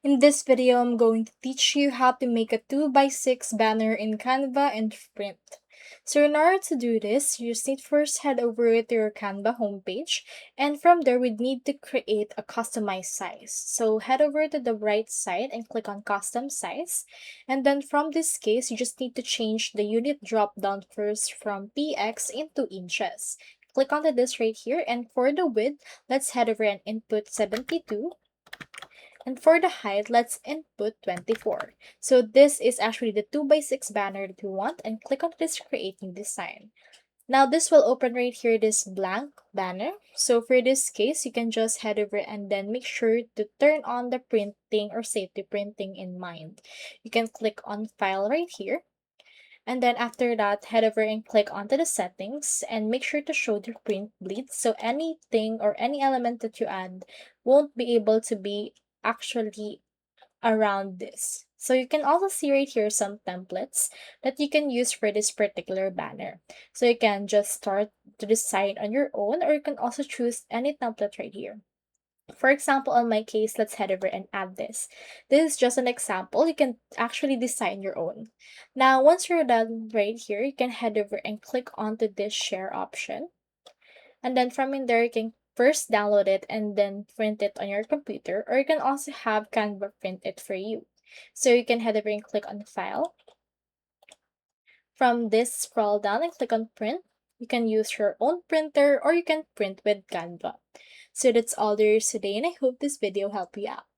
In this video, I'm going to teach you how to make a 2x6 banner in Canva and print. So in order to do this, you just need to first head over to your Canva homepage, and from there we'd need to create a customized size. So head over to the right side and click on custom size, and then from this case, you just need to change the unit drop down first from px into inches. Click onto this right here, and for the width, let's head over and input 72. And for the height, let's input 24. So this is actually the 2x6 banner that we want, and click on this create new design. Now this will open right here this blank banner. So for this case, you can just head over and then make sure to turn on the printing or safety printing in mind. You can click on file right here. And then after that, head over and click onto the settings and make sure to show the print bleed, so anything or any element that you add won't be able to be actually around this. So you can also see right here some templates that you can use for this particular banner. So you can just start to design on your own, or you can also choose any template right here. For example, on my case, let's head over and add this. This is just an example. You can actually design your own. Now, once you're done right here, you can head over and click onto this share option. And then from in there, you can first download it and then print it on your computer, or you can also have Canva print it for you. So you can head over and click on File. From this, scroll down and click on Print. You can use your own printer or you can print with Canva. So that's all there is today, and I hope this video helped you out.